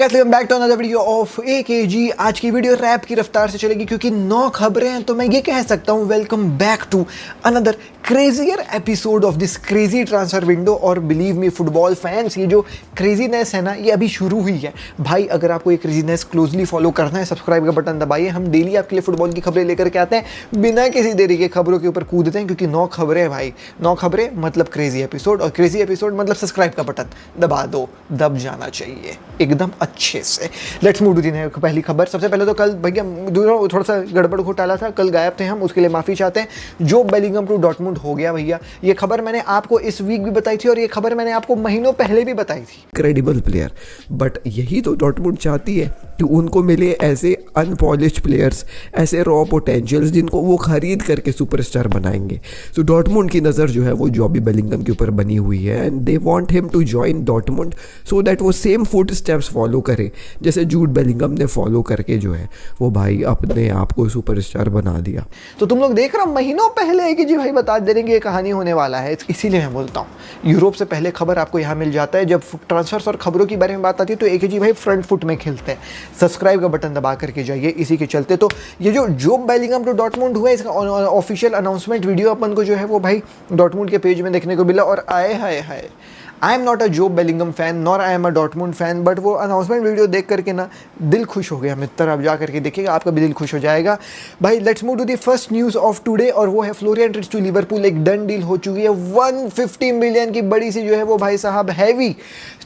Guys welcome back to another video of AKG. आज की video rap की रफ्तार से चलेगी क्योंकि 9 खबरें हैं, तो मैं ये कह सकता हूँ welcome back to another crazier episode of this crazy transfer window. और बिलीव मी फुटबॉल फैंस, ये जो क्रेजीनेस है ना, ये अभी शुरू हुई है भाई। अगर आपको ये क्रेजीनेस क्लोजली फॉलो करना है, सब्सक्राइब का बटन दबाइए। हम डेली आपके लिए फुटबॉल की खबरें लेकर के आते हैं, बिना किसी देरी के खबरों के ऊपर कूदते हैं, क्योंकि 9 खबरें हैं भाई। 9 खबरें मतलब क्रेजी एपिसोड, और क्रेजी एपिसोड मतलब सब्सक्राइब का बटन दबा दो, दब जाना चाहिए एकदम अच्छे से। लेट्स मूव टू दी पहली खबर। सबसे पहले तो कल भैया थोड़ा सा गड़बड़ घोटाला था, कल गायब थे हम, उसके लिए माफ़ी चाहते हैं। जो बेलिंगम टू डॉर्टमुंड हो गया भैया, ये खबर मैंने आपको इस वीक भी बताई थी और ये खबर मैंने आपको महीनों पहले भी बताई थी। क्रेडिबल प्लेयर, बट यही तो डॉर्टमुंड चाहती है कि उनको मिले ऐसे अनपॉलिश्ड प्लेयर्स, ऐसे रॉ पोटेंशियल्स जिनको वो खरीद करके सुपरस्टार बनाएंगे। तो डॉर्टमुंड की नज़र जो है वो जॉबी बेलिंगम के ऊपर बनी हुई है, and they want him to join Dortmund so that वो सेम फुट स्टेप्स फॉलो करे जैसे जूड बेलिंगम ने फॉलो करके जो है वो भाई अपने आप को सुपरस्टार बना दिया। तो तुम लोग देख रहे हो महीनों पहले है कि जी भाई बता दे रहे हैं कि ये कहानी होने वाला है। इसीलिए मैं बोलता हूँ यूरोप से पहले खबर आपको यहाँ मिल जाता है। जब ट्रांसफर्स और खबरों की बारे में बात आती है तो एक जी भाई फ्रंट फुट में खेलते हैं। सब्सक्राइब का बटन दबा करके जाइए इसी के चलते। तो ये जो जोब बेलिंगम टू डॉर्टमुंड हुआ है, इसका ऑफिशियल अनाउंसमेंट वीडियो अपन को जो है वो भाई डॉर्टमुंड के पेज में देखने को मिला। और आए hi hi, I am not a Jobe Bellingham fan nor I am a Dortmund fan, but वो अनाउंसमेंट वीडियो देख करके ना दिल खुश हो गया मित्र। आप जा करके देखिएगा, आपका भी दिल खुश हो जाएगा भाई। Let's move to the first news of today, और वो है फ्लोरियन विर्ट्ज टू लिवरपूल। एक डन डील हो चुकी है। 150 मिलियन की बड़ी सी जो है वो भाई साहब हैवी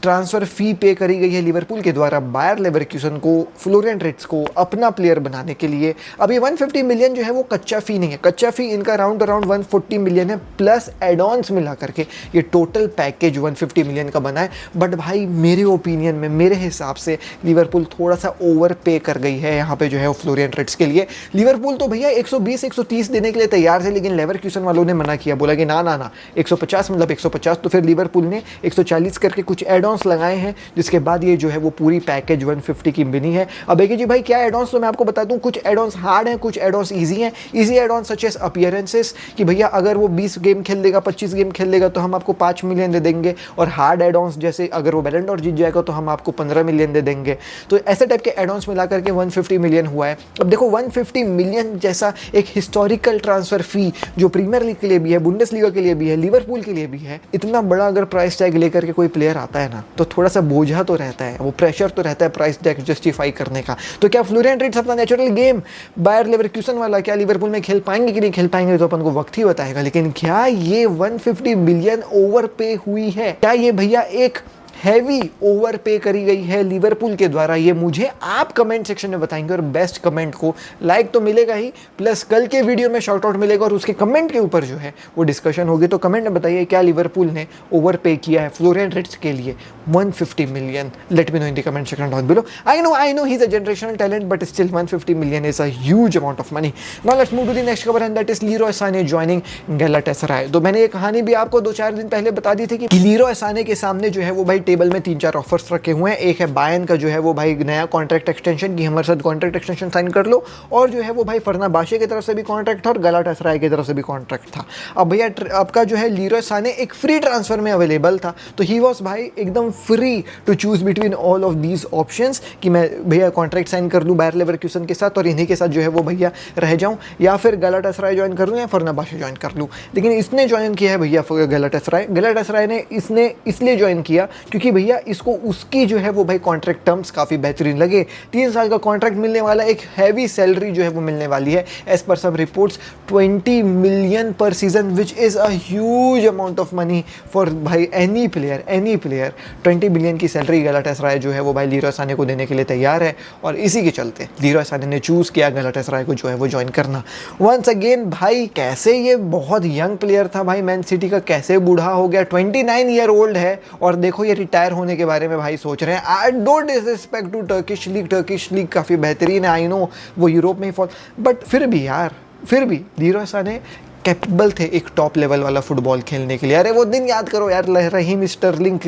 ट्रांसफर फी पे करी गई है लिवरपूल के द्वारा बायर लेवरक्यूसन को, फ्लोरियन विर्ट्ज को अपना प्लेयर बनाने के लिए। अब ये 150 मिलियन जो है वो कच्चा फी नहीं है, कच्चा फी इनका अराउंड 140 मिलियन है, प्लस एड ऑन्स मिला करके ये टोटल पैकेज 150 मिलियन का बना है। बट भाई मेरे ओपिनियन में, मेरे हिसाब से लिवरपूल थोड़ा सा ओवर पे कर गई है यहाँ पे जो है वो फ्लोरियन विर्ट्ज के लिए। लिवरपूल तो भैया 120-130 देने के लिए तैयार थे, लेकिन लेवरक्यूसन वालों ने मना किया, बोला कि ना ना ना 150 मतलब 150। तो फिर लिवरपूल ने 140 करके कुछ एड ऑन्स लगाए हैं, जिसके बाद ये जो है वो पूरी पैकेज 150 की बनी है। अब एक जी भाई क्या एड ऑन्स, तो मैं आपको बता दूं, कुछ एड ऑन्स हार्ड हैं, कुछ एड ऑन्स ईजी हैं। Easy add ons such as appearances, कि भैया अगर वो 20 गेम खेल लेगा, 25 गेम खेल लेगा तो हम आपको 5 मिलियन दे देंगे। और हार्ड एड ऑन्स जैसे अगर वो बैलन डॉर जीत जाएगा तो हम आपको 15 मिलियन दे देंगे। तो ऐसे टाइप के एड ऑन्स मिला करके 150 मिलियन हुआ है। अब देखो 150 मिलियन जैसा एक हिस्टोरिकल ट्रांसफर फी जो प्रीमियर लीग के लिए भी है, बुंडेसलीगा के लिए भी है, लिवरपूल के लिए भी है, इतना बड़ा अगर प्राइस टैग लेकर के कोई प्लेयर आता है ना, तो थोड़ा सा बोझा तो रहता है, वो प्रेशर तो रहता है प्राइस टैग जस्टिफाई करने का। तो क्या फ्लोरियन विर्ट्ज अपना नेचुरल गेम बायर लेवरक्यूसन वाला क्या लिवरपूल में खेल पाएंगे कि नहीं खेल पाएंगे, तो अपन को वक्त ही बताएगा। लेकिन क्या ये 150 मिलियन ओवर पे हुई है? क्या ये भैया एक हैवी ओवर पे करी गई है लिवरपूल के द्वारा? ये मुझे आप कमेंट सेक्शन में बताएंगे, और बेस्ट कमेंट को लाइक तो मिलेगा ही, प्लस कल के वीडियो में शॉर्ट आउट मिलेगा और उसके कमेंट के ऊपर जो है वो डिस्कशन होगी। तो कमेंट में बताइए क्या लिवरपूल ने ओवर पे किया है फ्लोरियन विर्ट्ज के लिए 150 million? Let me know in the comment section down below. I know he is a generational talent, but still 150 million is a huge amount of money. Now let's move to the next खबर, and that is Leroy Sane joining Galatasaray. तो मैंने ये कहानी भी आपको 2-4 दिन पहले बता दी थी कि लीरोय साने के सामने जो है वो भाई टेबल में 3-4 ऑफर्स रखे हुए हैं। एक है बायर्न का जो है वो भाई नया कॉन्ट्रैक्ट एक्सटेंशन की, हमारे साथ कॉन्ट्रैक्ट एक्सटेंशन साइन कर लो, और जो है वो भाई फर्नाबाशे की तरफ से भी कॉन्ट्रैक्ट था और गलाटासराय की तरफ से भी कॉन्ट्रैक्ट था। अब भैया आपका जो है लीरोय साने एक फ्री ट्रांसफर में अवेलेबल था, तो ही वॉज भाई एकदम free to choose between all of these options कि मैं भैया कॉन्ट्रैक्ट साइन कर लूँ बायर लेवरक्यूसन के साथ और इन्हीं के साथ जो है वो भैया रह जाऊँ, या फिर गलाटासराय ज्वाइन कर लूँ या फर्नाबाशे ज्वाइन कर लूँ। लेकिन इसने ज्वाइन किया है भैया गलाटासराय। गलाटासराय ने इसने इसलिए ज्वाइन किया क्योंकि भैया इसको उसकी जो है वो भाई कॉन्ट्रैक्ट टर्म्स काफ़ी बेहतरीन लगे। 3 साल का कॉन्ट्रैक्ट मिलने वाला, एक हैवी सैलरी जो है वो मिलने वाली है, एज पर सब रिपोर्ट्स 20 मिलियन पर season, which is a huge amount of money for भाई एनी प्लेयर। 20 मिलियन की सैलरी गलाटासराय जो है वो भाई लीरोय साने को देने के लिए तैयार है, और इसी के चलते लीरोय साने ने चूज़ किया गलाटासराय को जो है वो ज्वाइन करना। वंस अगेन भाई कैसे ये बहुत यंग प्लेयर था भाई मैन सिटी का, कैसे बूढ़ा हो गया, 29 ईयर ओल्ड है, और देखो ये रिटायर होने के बारे में भाई सोच रहे हैं। I don't disrespect to Turkish league काफ़ी बेहतरीन है, आई नो वो यूरोप में ही फॉल, बट फिर भी यार, फिर भी लीरोय साने कैपेबल थे एक टॉप लेवल वाला फुटबॉल खेलने के लिए। अरे वो दिन याद करो यार, रहीम स्टर्लिंग,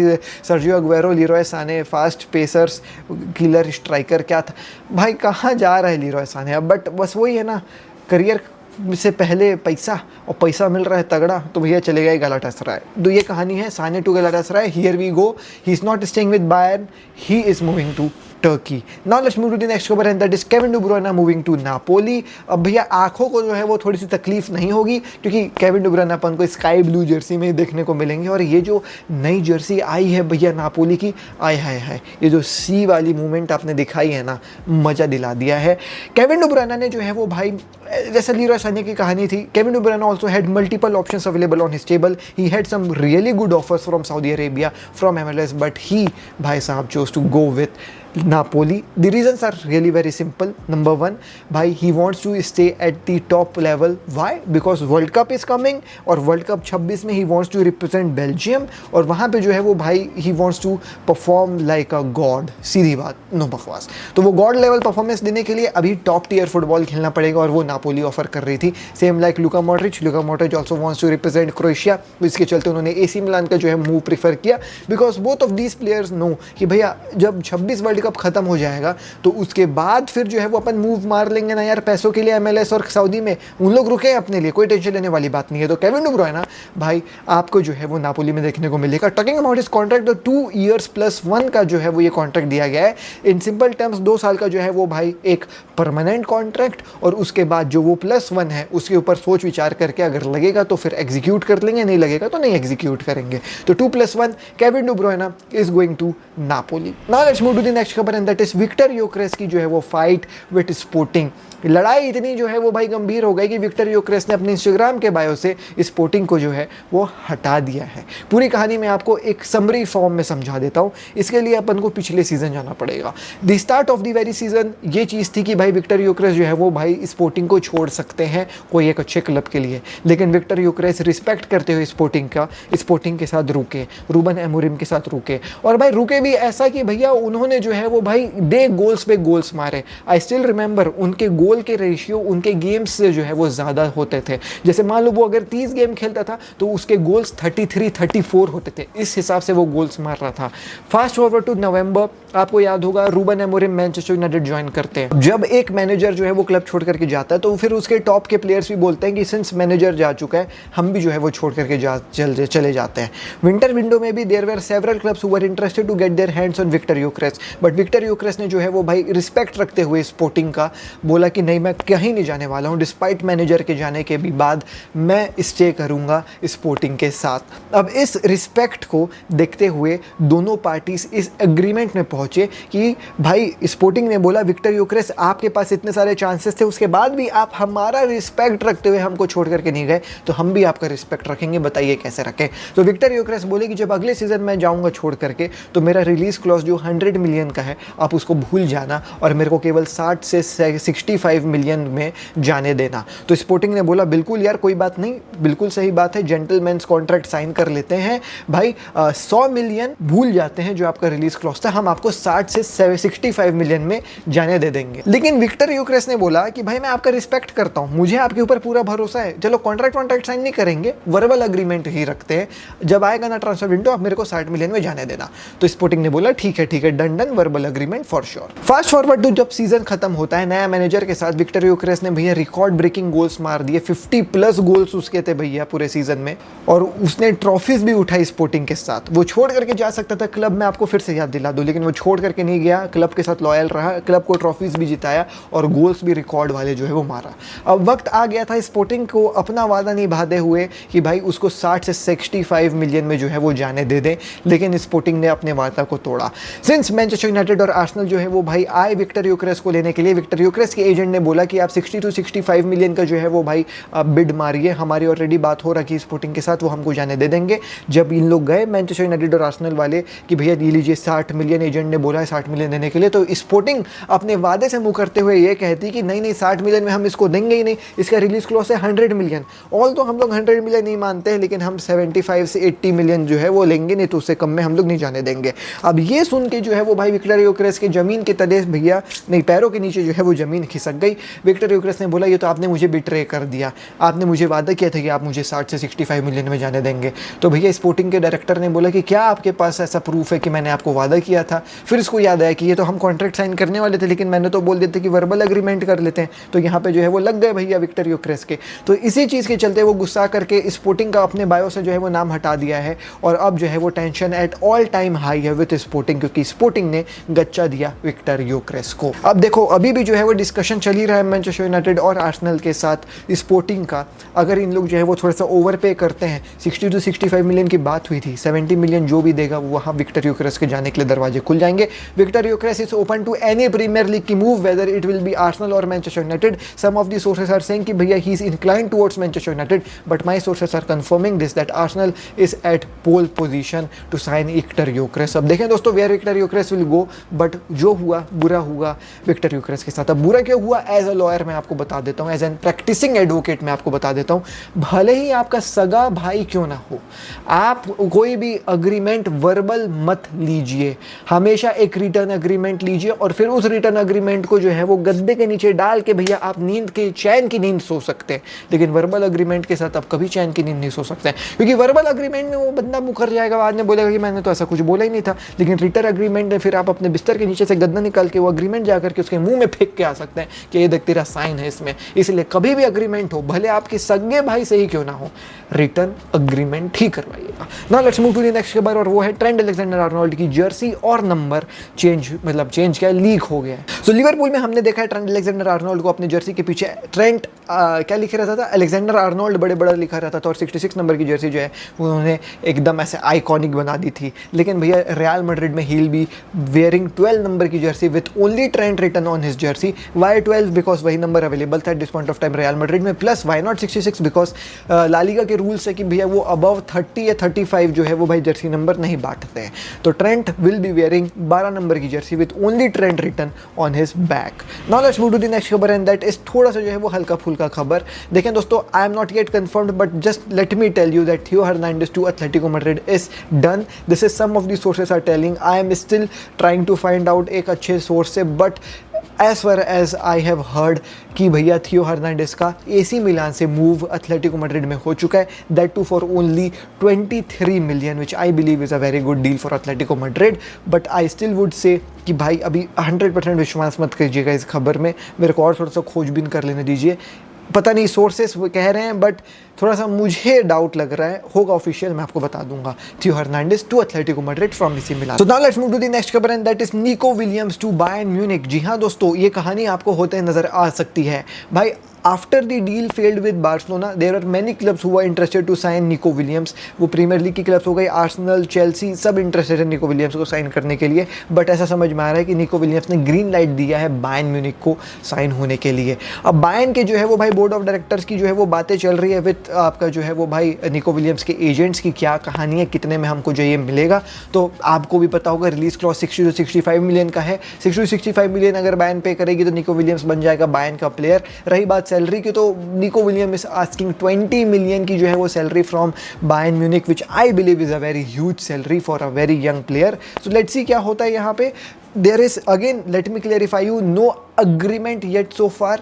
सर्जियो अग्वेरो, लीरोय साने, फास्ट पेसर्स, किलर स्ट्राइकर, क्या था भाई, कहाँ जा रहा है लीरोय साने अब। बट बस वही है ना, करियर से पहले पैसा, और पैसा मिल रहा है तगड़ा, तो भैया चले गए गलाटासराय। तो ये कहानी है Sane to Galatasaray. Here we go, he is not staying with Bayern, he is moving to Turkey. Now let's move to the next खबर and that is Kevin De Bruyne moving to Napoli. अब भैया आंखों को जो है वो थोड़ी सी तकलीफ नहीं होगी क्योंकि केविन De Bruyne अपन को स्काई ब्लू जर्सी में देखने को मिलेंगे और ये जो नई जर्सी आई है भैया नापोली की, आय हाय हाय, ये जो सी वाली मूवमेंट आपने दिखाई है ना, मजा दिला दिया है। केविन De Bruyne ने जो है वो भाई जैसे लीरोय साने की कहानी थी, Kevin De Bruyne also had multiple options available on his table. He had some really good offers from Saudi Arabia, from MLS, but he भाई साहब chose to go with Napoli. The reasons are really very simple. Number one, भाई he wants to stay at the top level. Why? Because World Cup is coming और World Cup 26 में he wants to represent Belgium और वहाँ पे जो है वो भाई he wants to perform like a god. सीधी बात, नो बकवास। तो वो गॉड लेवल परफॉर्मेंस देने के लिए अभी टॉप टियर फुटबॉल खेलना पड़ेगा और वो नापोली ऑफर कर रही थी। Same like Luka Modric also wants to represent Croatia, इसके चलते उन्होंने एसी मिलान का जो है मूव प्रीफर किया because both of these players know कि भैया जब 26 वर्ल्ड कप खत्म हो जाएगा तो उसके बाद फिर जो है वो अपन मूव मार लेंगे ना यार पैसों के लिए MLS और सऊदी में, उन लोग रुके अपने लिए, कोई टेंशन लेने वाली बात नहीं है। तो केविन De Bruyne भाई आपको जो है वो नापोली में देखने को मिलेगा। टॉकिंग अबाउट इस कॉन्ट्रैक्ट, तो 2 years + 1 का जो है वो ये कॉन्ट्रैक्ट दिया गया है। इन सिंपल टर्म्स 2 साल का जो है वो भाई एक परमानेंट कॉन्ट्रैक्ट और उसके बाद जो वो +1 है उसके ऊपर सोच विचार करके अगर लगेगा तो फिर एग्जीक्यूट कर लेंगे, नहीं लगेगा तो नहीं एग्जीक्यूट करेंगे। तो 2+1 Kevin De Bruyne is going to Napoli. Now let's move to the next खबर and that is Viktor Gyokeres की जो है वो फाइट विद स्पोर्टिंग। लड़ाई इतनी जो है वो भाई गंभीर हो गई कि विक्टर योकेरेस ने अपने इंस्टाग्राम के बायो से स्पोर्टिंग को जो है वो हटा दिया है। पूरी कहानी मैं आपको एक समरी फॉर्म में समझा देता हूँ, इसके लिए अपन को पिछले सीजन जाना पड़ेगा। The start of the very season ये चीज़ थी कि भाई विक्टर योकेरेस जो है वो भाई स्पोर्टिंग को छोड़ सकते हैं कोई एक अच्छे क्लब के लिए, लेकिन विक्टर योकेरेस रिस्पेक्ट करते हुए स्पोर्टिंग के साथ रुके, रूबन एमोरिम के साथ रुके और भाई रुके भी ऐसा कि भैया उन्होंने जो है वो भाई डे गोल्स पे गोल्स मारे। आई स्टिल रिमेंबर उनके गोल के रेशियो उनके गेम्स से जो है वो ज़्यादा होते थे। जैसे मान लो वो अगर 30 गेम खेलता था तो उसके गोल्स 33-34 होते थे, इस हिसाब से वो गोल्स मार रहा था। फास्ट फॉरवर्ड टू नवंबर, आपको याद होगा Ruben Amorim Manchester United join करते हैं। जब एक मैनेजर जो है वो क्लब छोड़ करके जाता है तो फिर उसके टॉप के प्लेयर्स भी बोलते हैं कि सिंस मैनेजर जा चुका है हम भी जो है वो छोड़ करके चले जाते हैं। विंटर विंडो में भी there were several clubs who were interested to get their hands on Viktor Gyokeres, but Viktor Gyokeres ने जो है वो भाई रिस्पेक्ट रखते हुए स्पोर्टिंग का बोला कि नहीं मैं कहीं नहीं जाने वाला हूँ, डिस्पाइट मैनेजर के जाने के भी बाद मैं स्टे करूँगा स्पोर्टिंग के साथ। अब इस रिस्पेक्ट को देखते हुए दोनों पार्टीज इस एग्रीमेंट में पहुँचे कि भाई स्पोर्टिंग ने बोला विक्टर योकेरेस आपके पास इतने सारे चांसेस थे उसके बाद भी आप हमारा रिस्पेक्ट रखते हुए हमको छोड़ करके नहीं गए तो हम भी आपका रिस्पेक्ट रखेंगे, बताइए कैसे रखें। तो विक्टर योकेरेस बोले कि जब अगले सीजन में जाऊँगा छोड़ करके तो मेरा रिलीज क्लॉज जो 100 मिलियन का है आप उसको भूल जाना और मेरे को केवल 60 से 65 मिलियन में जाने देना। तो स्पोर्टिंग ने बोला बिल्कुल यार कोई बात नहीं, बिल्कुल सही बात है, जेंटलमैन्स कॉन्ट्रैक्ट साइन कर लेते हैं भाई। 100 मिलियन भूल जाते हैं जो आपका रिलीज क्लॉज था, हम आपको 60 से 65 मिलियन में जाने दे देंगे। लेकिन विक्टर योकेरेस ने बोला कि भाई मैं आपका रिस्पेक्ट करता हूं, मुझे आपके ऊपर पूरा भरोसा है, चलो कॉन्ट्रैक्ट साइन नहीं करेंगे, वर्बल अग्रीमेंट ही रखते हैं, जब आएगा ना ट्रांसफर विंडो आप मेरे को 60 मिलियन में जाने देना। तो स्पोर्टिंग ने बोला ठीक है done verbal agreement for sure. Fast forward to जब सीजन खत्म होता है नया मैनेजर के साथ, विक्टर योकेरेस ने भैया रिकॉर्ड ब्रेकिंग गोल्स मार दिए, 50+ गोल्स उसके थे भैया पूरे सीजन में और उसने ट्रॉफीज भी उठाई स्पोर्टिंग के साथ। वो छोड़ करके जा सकता था क्लब में, आपको फिर से याद दिला दूं, लेकिन वो छोड़ करके नहीं गया, क्लब के साथ लॉयल रहा, क्लब को ट्रॉफीज भी जिताया और गोल्स भी रिकॉर्ड वाले जो है वो मारा। अब वक्त आ गया था स्पोर्टिंग को अपना वादा निभाते हुए कि भाई उसको 60 से 65 मिलियन में जो है वो जाने दे दें, लेकिन स्पोर्टिंग ने अपने वादा को तोड़ा। सिंस मैनचेस्टर यूनाइटेड और आर्सेनल जो है वो भाई आए विक्टर योकेरेस को लेने के लिए, विक्टर योकेरेस के एजेंट ने बोला कि आप 60 to 65 मिलियन का जो है वो भाई बिड मारिए, हमारी ऑलरेडी बात हो रखी स्पोर्टिंग के साथ, वो हमको जाने दे देंगे। जब इन लोग गए मैनचेस्टर यूनाइटेड और आर्सेनल वाले कि भैया ये लीजिए 60 मिलियन, एजेंट ने बोला है 60 मिलियन देने के लिए, तो स्पोर्टिंग अपने वादे से मुँह करते हुए ये कहती कि नहीं 60 मिलियन में हम इसको देंगे ही नहीं, इसका रिलीज क्लॉज है 100 मिलियन। ऑल तो हम लोग 100 मिलियन नहीं मानते हैं, लेकिन हम 75 से 80 मिलियन जो है वो लेंगे, नहीं तो उससे कम में हम लोग नहीं जाने देंगे। अब ये सुन के जो है वो भाई विक्टर योकेरेस के जमीन के तले भैया नहीं पैरों के नीचे जो है वो जमीन खिसक गई। विक्टर योकेरेस ने बोला ये तो आपने मुझे बिट्रे कर दिया, आपने मुझे वादा किया था कि आप मुझे 60 से 65 मिलियन में जाने देंगे। तो भैया स्पोर्टिंग के डायरेक्टर ने बोला कि क्या आपके पास ऐसा प्रूफ है कि मैंने आपको वादा किया था? फिर इसको याद आया कि ये तो हम कॉन्ट्रैक्ट साइन करने वाले थे, लेकिन मैंने तो बोल देते कि वर्बल एग्रीमेंट कर लेते हैं। तो यहाँ पे जो है वो लग गए भैया विक्टर योकेरेस के। तो इसी चीज़ के चलते वो गुस्सा करके स्पोर्टिंग का अपने बायो से जो है वो नाम हटा दिया है और अब जो है वो tension at all time high है विद स्पोर्टिंग, क्योंकि स्पोर्टिंग ने गच्चा दिया विक्टर योकेरेस को। अब देखो अभी भी जो है वो डिस्कशन चल ही रहा है मैनचेस्टर यूनाइटेड और आर्सेनल के साथ स्पोर्टिंग का। अगर इन लोग जो है वो थोड़ा सा ओवर पे करते हैं, 60 to 65 मिलियन की बात हुई थी, 70 मिलियन जो भी देगा वहाँ विक्टर योकेरेस के जाने के लिए दरवाजे खुल जाएंगे। Viktor Gyokeres is open to any Premier League की move, whether it will be Arsenal और Manchester United. Some of the sources are saying कि भैया he is inclined towards Manchester United, but my sources are confirming this that Arsenal is at pole position to sign Viktor Gyokeres. अब देखें दोस्तों where Viktor Gyokeres will go, but जो हुआ बुरा हुआ Victor योकेरेस के साथ। अब बुरा क्या हुआ, एज अ लॉयर मैं आपको बता देता हूँ, एज एन प्रैक्टिसिंग एडवोकेट मैं आपको बता देता हूँ, भले ही आपका सगा भाई क्यों ना हो, आप कोई भी अग्रीमेंट वर्बल मत लीजिए, हमेशा एक रिटर्न अग्रीमेंट लीजिए और फिर उस रिटर्न अग्रीमेंट को जो है वो गद्दे के नीचे डाल के भैया आप नींद के चैन की नींद सो सकते हैं। लेकिन वर्बल अग्रीमेंट के साथ आप कभी चैन की नींद नहीं सो सकते हैं, क्योंकि वर्बल अग्रीमेंट में वो बंदा मुकर जाएगा, बाद में बोलेगा कि मैंने तो ऐसा कुछ बोला ही नहीं था। लेकिन रिटर्न अग्रीमेंट में फिर आप अपने बिस्तर के नीचे से गद्दा निकाल के वो अग्रीमेंट जाकर के उसके मुंह में फेंक के आ सकते हैं कि ये देख तेरा साइन है इसमें। इसलिए कभी भी अग्रीमेंट हो, भले आपके सगे भाई से ही क्यों ना हो, रिटर्न अग्रीमेंट ही करवाइएगा। Now let's move to the next खबर, और वो है ट्रेंट अलेक्जेंडर-आर्नोल्ड की जर्सी और नंबर चेंज क्या लीक हो गया है। सो लिवरपूल में हमने देखा है ट्रेंट अलेक्जेंडर-आर्नोल्ड को अपने जर्सी के पीछे ट्रेंट क्या लिखा रहता था, अलेक्जेंडर-आर्नोल्ड बड़े बड़ा लिखा रहता था, और 66 नंबर की जर्सी जो है उन्होंने एकदम ऐसे आइकॉनिक बना दी थी। लेकिन भैया रियल मैड्रिड में he will be wearing 12 number की jersey with only Trent written on his jersey. Why 12? Because वही नंबर अवेलेबल था at this point of time Real Madrid में। Plus why not 66? Because La Liga के rules है कि भैया वो above 30 या 35 जो है वो भाई जर्सी नंबर नहीं बांटते हैं। तो Trent will be wearing 12 number की jersey with only Trent written on his back. Now let's move to the next खबर, एंड दैट इज थोड़ा सा जो है वो हल्का फुल्का खबर। देखें दोस्तों, I am not yet confirmed, but just let me tell you that Theo Hernandez to Atletico Madrid is done. This is some of the sources are telling, I am still trying to find out एक अच्छे source से, but as far as I have heard कि भैया थियो Hernandez का AC मिलान से move Atletico Madrid में हो चुका है, that too for only 23 million, which I believe is a very good deal for Atletico Madrid. But I still would say कि भाई अभी 100% विश्वास मत कीजिएगा इस खबर में, मेरे को और थोड़ा सा खोजबीन कर लेने दीजिए। पता नहीं सोर्सेस कह रहे हैं, बट थोड़ा सा मुझे डाउट लग रहा है, होगा ऑफिशियल मैं आपको बता दूंगा। Theo Hernandez to Atletico Madrid from AC Milan. So now let's move to the next खबर, and that is Nico Williams to Bayern Munich. जी हाँ दोस्तों, ये कहानी आपको होते नजर आ सकती है भाई। After the deal failed with Barcelona, there are many clubs who are interested to sign Nico Williams. वो प्रीमियर लीग की क्लब्स हो गई, आर्सेनल, चेल्सी, सब इंटरेस्टेड है निको विलियम्स को साइन करने के लिए। बट ऐसा समझ में आ रहा है कि निको विलियम्स ने ग्रीन लाइट दिया है बायर्न म्यूनिख को साइन होने के लिए। अब बायर्न के जो है वो भाई बोर्ड ऑफ डायरेक्टर्स की जो है वो बातें चल रही है विद आपका जो है वो भाई निको विलियम्स के एजेंट्स की क्या कहानी है, कितने में हमको जो ये मिलेगा। तो आपको भी पता होगा रिलीज क्लॉज 60 to 65 मिलियन का है। 60 to 65 मिलियन अगर बायर्न पे करेगी तो निको विलियम्स बन जाएगा बायर्न का प्लेयर। रही बात सैलरी की, तो निको विलियम इज आस्किंग 20 मिलियन की जो है वो salary from Bayern Munich, which I believe is a very huge salary for a very young player. So let's see क्या होता है यहाँ पे। There is again, let me clarify you, no agreement yet so far,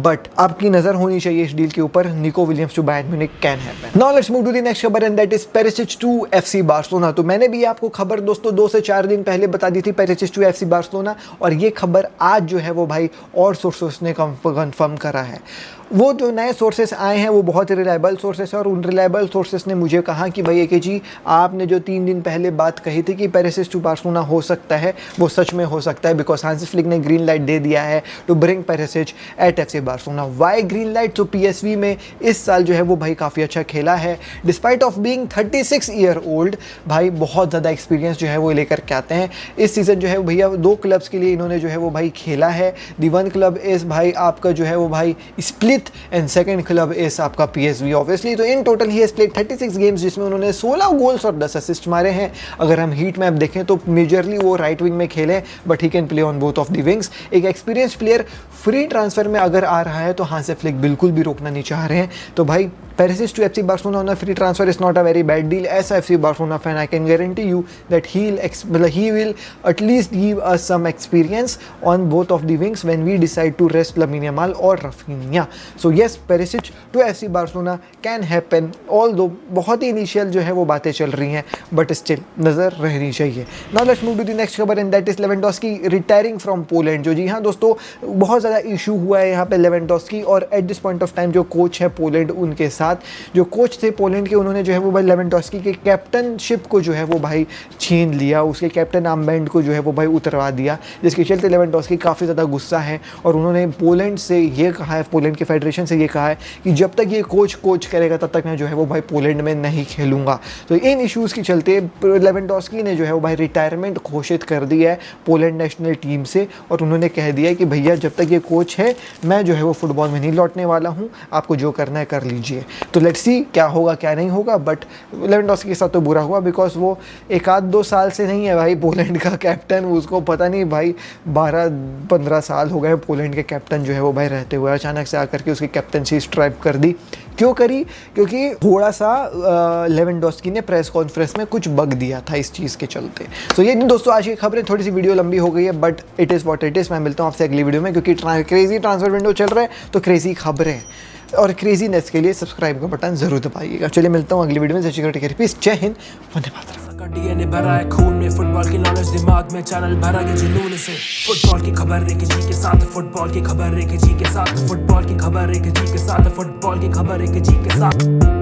but आपकी नजर होनी चाहिए इस डील के ऊपर। Nico Williams to Bayern Munich can happen. Now let's move to the next खबर, and that is Perisic to FC Barcelona. तो मैंने भी आपको खबर दोस्तों 2 से 4 दिन पहले बता दी थी पेरिसिच टू FC बार्सिलोना, और ये खबर आज जो है वो भाई और सोर्सेस ने कंफर्म करा है। वो जो नए सोर्सेस आए हैं वो बहुत ही रिलायबल सोर्सेस है, और उन रिलायबल सोर्सेस ने मुझे कहा कि भाई एके जी, आपने जो 3 दिन पहले बात कही थी कि पेरिसिच टू बार्सिलोना हो सकता है, वो सच में हो सकता है, बिकॉज हांसी फ्लिक ने ग्रीन लाइट दे दिया है to bring Perisic at FC Barcelona. Why green light? तो PSV में इस साल जो है वो भाई काफ़ी अच्छा खेला है, despite of being 36 year old, भाई बहुत ज़्यादा एक्सपीरियंस जो है वो लेकर के आते हैं। इस सीज़न जो है भैया 2 क्लब्स के लिए इन्होंने जो है वो भाई खेला है। दी वन क्लब इज़ भाई आपका जो है वो भाई split, and second club is आपका PSV ऑब्वियसली। तो in total he has played 36 games, जिसमें उन्होंने 16 गोल्स और 10 असिस्ट मारे हैं। अगर हम हीट मैप देखें तो मेजरली वो राइट विंग में खेले, but he can play on both of the wings. एक एक्सपीरियंस प्लेयर फ्री ट्रांसफर में अगर आ रहा है तो हांसी फ्लिक बिल्कुल भी रोकना नहीं चाह रहे हैं। तो भाई Perisic to FC Barcelona on a free transfer is not a very bad deal. As a FC Barcelona fan, I can guarantee you that he will at least give us some experience on both of the wings when we decide to rest Lamine Yamal or Rafinha. So yes, Perisic to FC Barcelona can happen. Although बहुत ही initial जो है वो बातें चल रही हैं, but still नज़र रहनी चाहिए। Now let's move to the next खबर, and that is Lewandowski retiring from Poland. जो जी हाँ दोस्तों, बहुत ज़्यादा इशू हुआ है यहाँ पे Lewandowski, और at this point of time जो कोच है पोलैंड उनके साथ साथ जो कोच थे पोलैंड के, उन्होंने जो है वो भाई लेवेंडोस्की के कैप्टनशिप को जो है वो भाई छीन लिया, उसके कैप्टन आर्मबैंड को जो है वो भाई उतरवा दिया, जिसके चलते लेवेंडोस्की काफ़ी ज़्यादा गुस्सा है और उन्होंने पोलैंड से ये कहा है, पोलैंड के फेडरेशन से ये कहा है कि जब तक ये कोच करेगा तब तक मैं जो है वो भाई पोलैंड में नहीं खेलूँगा। तो इन इश्यूज़ के चलते लेवेंडोस्की ने जो है वो भाई रिटायरमेंट घोषित कर दिया है पोलैंड नेशनल टीम से और उन्होंने कह दिया है कि भैया जब तक ये कोच है मैं जो है वो फुटबॉल में नहीं लौटने वाला हूँ, आपको जो करना है कर लीजिए। तो लेट्स सी क्या होगा क्या नहीं होगा, बट लेवेंडोस्की के साथ तो बुरा हुआ बिकॉज वो 1-2 साल से नहीं है भाई पोलैंड का कैप्टन, उसको पता नहीं भाई 12-15 साल हो गए पोलैंड के कैप्टन जो है वो भाई रहते हुए, अचानक से आकर के उसकी कैप्टनसी स्ट्राइप कर दी। क्यों करी? क्योंकि थोड़ा सा लेवेंडोस्की ने प्रेस कॉन्फ्रेंस में कुछ बग दिया था इस चीज़ के चलते। तो ये दोस्तों आज की खबरें, थोड़ी सी वीडियो लंबी हो गई है but it is what it is. मैं मिलता हूँ आपसे अगली वीडियो में, क्योंकि क्रेजी ट्रांसफर विंडो चल रहा है तो क्रेजी खबरें और क्रेजीनेस के लिए सब्सक्राइब का बटन जरूर दबाइएगा। चलिए मिलता हूँ अगली वीडियो में। जय हिंद, वंदे मातरम। डीएनए भरा है खून में, फुटबॉल की नॉलेज दिमाग में, चैनल भरा के जुनून से। फुटबॉल की खबर एक जी के साथ, फुटबॉल की खबर एक जी के साथ, फुटबॉल की खबर एक जी के साथ, फुटबॉल की खबर एक जी के साथ।